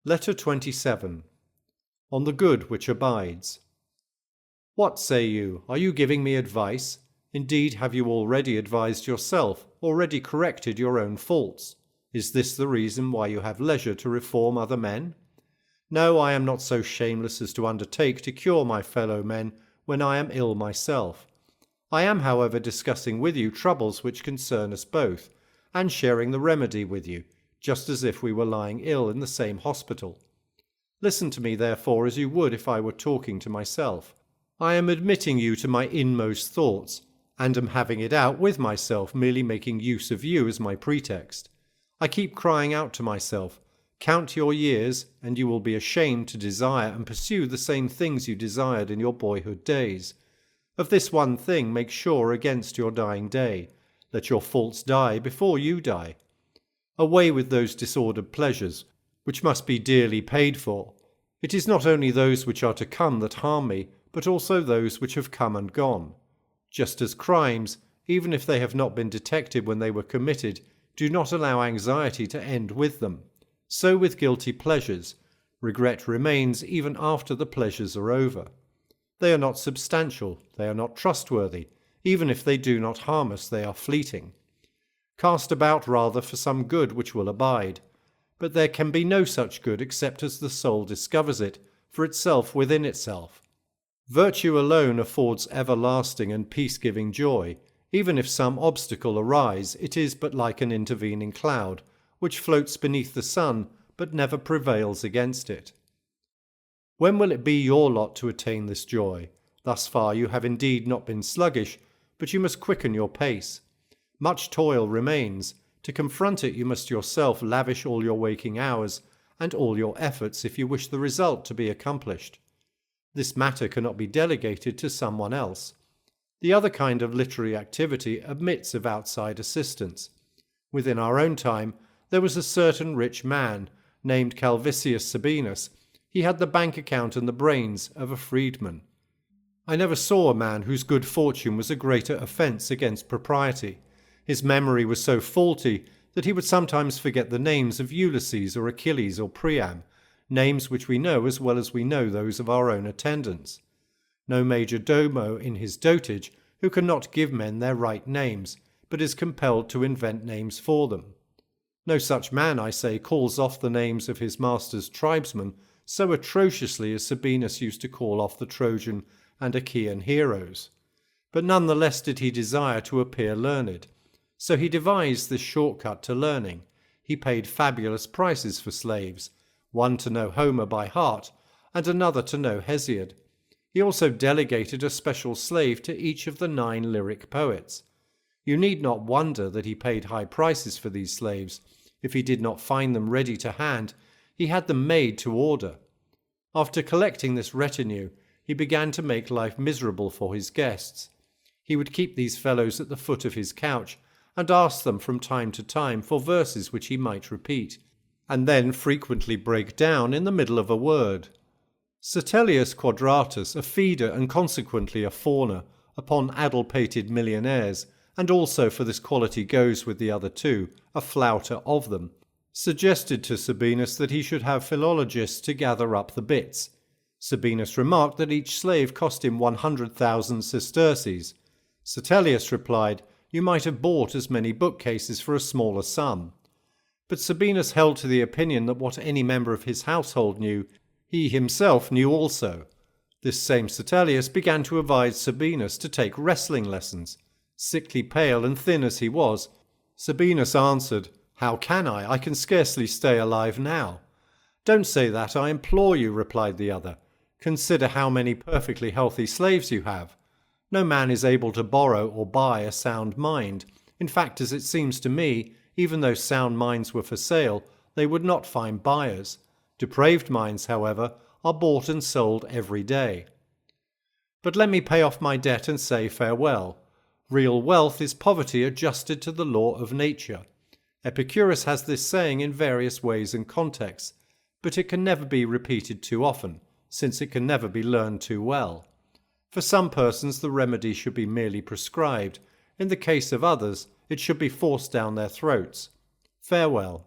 Letter 27. On the good which abides. What say you? Are you giving me advice? Indeed, have you already advised yourself, already corrected your own faults? Is this the reason why you have leisure to reform other men? No, I am not so shameless as to undertake to cure my fellow men when I am ill myself. I am, however, discussing with you troubles which concern us both, and sharing the remedy with you, just as if we were lying ill in the same hospital. Listen to me, therefore, as you would if I were talking to myself. I am admitting you to my inmost thoughts, and am having it out with myself, merely making use of you as my pretext. I keep crying out to myself, count your years, and you will be ashamed to desire and pursue the same things you desired in your boyhood days. Of this one thing make sure against your dying day. Let your faults die before you die. Away with those disordered pleasures, which must be dearly paid for. It is not only those which are to come that harm me, but also those which have come and gone. Just as crimes, even if they have not been detected when they were committed, do not allow anxiety to end with them, so with guilty pleasures, regret remains even after the pleasures are over. They are not substantial, they are not trustworthy, even if they do not harm us, they are fleeting. Cast about rather for some good which will abide. But there can be no such good except as the soul discovers it for itself within itself. Virtue alone affords everlasting and peace-giving joy. Even if some obstacle arise, it is but like an intervening cloud, which floats beneath the sun, but never prevails against it. When will it be your lot to attain this joy? Thus far you have indeed not been sluggish, but you must quicken your pace. Much toil remains. To confront it you must yourself lavish all your waking hours and all your efforts if you wish the result to be accomplished. This matter cannot be delegated to someone else. The other kind of literary activity admits of outside assistance. Within our own time there was a certain rich man named Calvisius Sabinus. He had the bank account and the brains of a freedman. I never saw a man whose good fortune was a greater offence against propriety. His memory was so faulty that he would sometimes forget the names of Ulysses or Achilles or Priam, names which we know as well as we know those of our own attendants. No major domo in his dotage who cannot give men their right names, but is compelled to invent names for them. No such man, I say, calls off the names of his master's tribesmen so atrociously as Sabinus used to call off the Trojan and Achaean heroes. But none the less did he desire to appear learned. So he devised this shortcut to learning. He paid fabulous prices for slaves, one to know Homer by heart, and another to know Hesiod. He also delegated a special slave to each of the 9 lyric poets. You need not wonder that he paid high prices for these slaves. If he did not find them ready to hand, he had them made to order. After collecting this retinue, he began to make life miserable for his guests. He would keep these fellows at the foot of his couch, and ask them from time to time for verses which he might repeat, and then frequently break down in the middle of a word. Satellius Quadratus, a feeder and consequently a fawner upon addlepated millionaires, and also for this quality goes with the other 2, a flouter of them, suggested to Sabinus that he should have philologists to gather up the bits. Sabinus remarked that each slave cost him 100,000 sesterces. Satellius replied, you might have bought as many bookcases for a smaller sum. But Sabinus held to the opinion that what any member of his household knew, he himself knew also. This same Satellius began to advise Sabinus to take wrestling lessons. Sickly pale and thin as he was, Sabinus answered, how can I? I can scarcely stay alive now. Don't say that, I implore you, replied the other. Consider how many perfectly healthy slaves you have. No man is able to borrow or buy a sound mind. In fact, as it seems to me, even though sound minds were for sale, they would not find buyers. Depraved minds, however, are bought and sold every day. But let me pay off my debt and say farewell. Real wealth is poverty adjusted to the law of nature. Epicurus has this saying in various ways and contexts, but it can never be repeated too often, since it can never be learned too well. For some persons the remedy should be merely prescribed. In the case of others, it should be forced down their throats. Farewell.